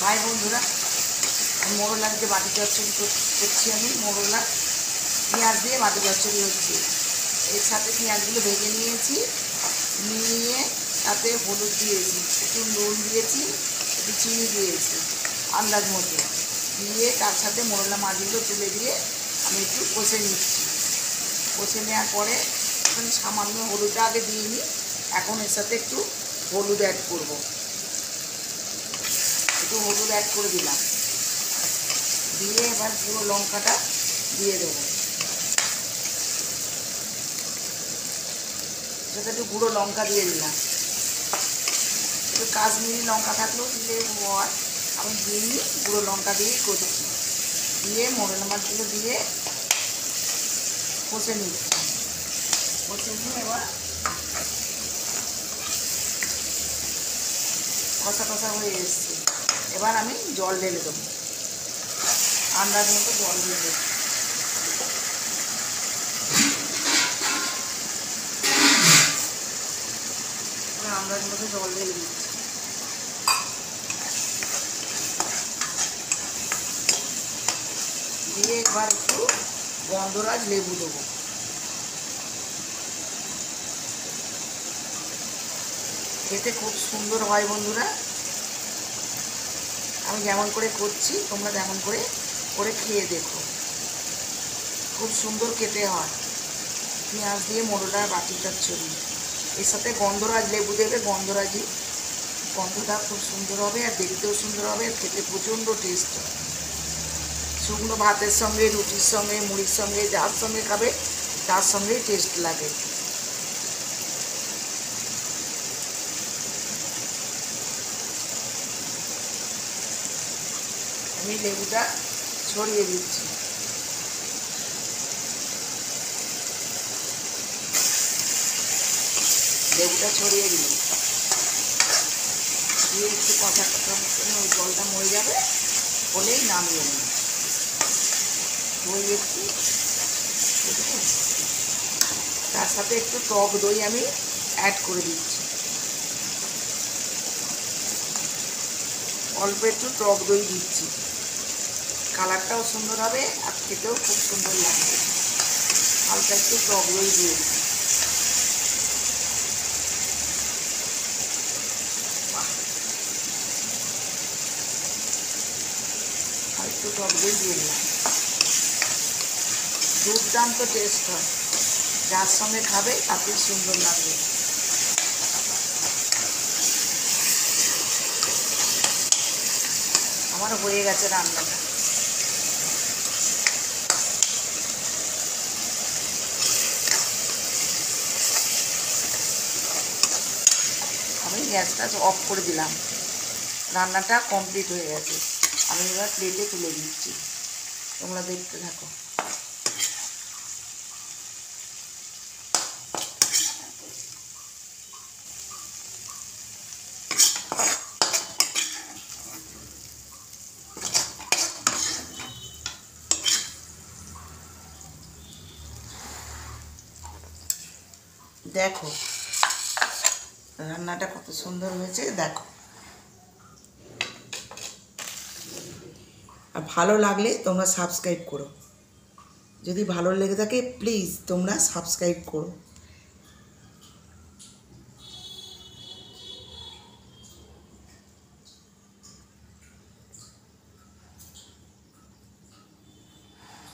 High বন্ধুরা, মোরলা যে বাটি চচ্চড়ি করছি আমি। মোরলা পেঁয়াজ দিয়ে বাটি চচ্চড়ি হচ্ছে। এর সাথে পেঁয়াজগুলো ভেজে নিয়েছি, নিয়ে তাতে হলুদ দিয়েছি, একটু নুন দিয়েছি, একটু চিনি দিয়েছি আন্দাজ মতো, দিয়ে তার সাথে মোরলা মাছগুলো তুলে দিয়ে আমি একটু কষে নিচ্ছি। কষে নেওয়ার পরে এখন সামান্য হলুদটা আগে দিয়ে নিই। এখন এর সাথে একটু হলুদ অ্যাড করব, একটু হলুদ অ্যাড করে দিলাম, দিয়ে এবার পুরো লঙ্কাটা দিয়ে দেবো। সেটা একটু গুঁড়ো লঙ্কা দিয়ে দিলাম, একটু কাশ্মীরি লঙ্কা থাকলেও দিলে হয়, আমি দিইনি, গুঁড়ো লঙ্কা দিয়েই করছি। দিয়ে মোরলা মাছগুলো দিয়ে কষে নিচ্ছি। কষে নিয়ে এবার কষা কষা হয়ে এসছে। এবার আমি জল ঢেলে দেবো, আন্দাজ মতো জল দিয়ে দেবো। আন্দাজ মতো জল ঢেলে দিচ্ছি। দিয়ে এবার একটু গন্ধরাজ লেবু দেবো। খেতে খুব সুন্দর হয় বন্ধুরা। আমি যেমন করে করছি তোমরা তেমন করে করে খেয়ে দেখো, খুব সুন্দর খেতে হয়। পেঁয়াজ দিয়ে মোরলার বাটি চচ্চড়ি, এর সাথে গন্ধরাজ লেবু দেবে, গন্ধরাজি গন্ধটা খুব সুন্দর হবে, আর দেখতেও সুন্দর হবে, আর খেতে প্রচণ্ড টেস্ট হয়। শুকনো ভাতের সঙ্গে, রুটির সঙ্গে, মুড়ির সঙ্গে, যার সঙ্গে খাবে তার সঙ্গেই টেস্ট লাগে। আমি লেবুটা ছড়িয়ে দিচ্ছি। লেবুটা ছড়িয়ে দিই, দিয়ে একটু কষা কষা ওই জলটা মরে যাবে, হলেই নামিয়ে নেব। দই একটু, তার সাথে একটু টক দই আমি অ্যাড করে দিচ্ছি, অল্প একটু টক দই দিচ্ছি। কালারটাও সুন্দর হবে আর খেতেও খুব সুন্দর লাগবে। হালকা একটু টক দই দিয়েছি। আর একটু টক দই দিয়ে দিলাম। দুর্দান্ত টেস্ট হয়, যার সঙ্গে খাবে তাতেই সুন্দর লাগবে। আমার হয়ে গেছে রান্নাটা। আমি গ্যাসটা অফ করে দিলাম, রান্নাটা কমপ্লিট হয়ে গেছে। আমি এবার প্লেটে তুলে দিচ্ছি, তোমরা দেখতে থাকো। দেখো রান্নাটা কত সুন্দর হয়েছে, দেখো। আর ভালো লাগলে তোমরা সাবস্ক্রাইব করো, যদি ভালো লেগে থাকে প্লিজ তোমরা সাবস্ক্রাইব করো।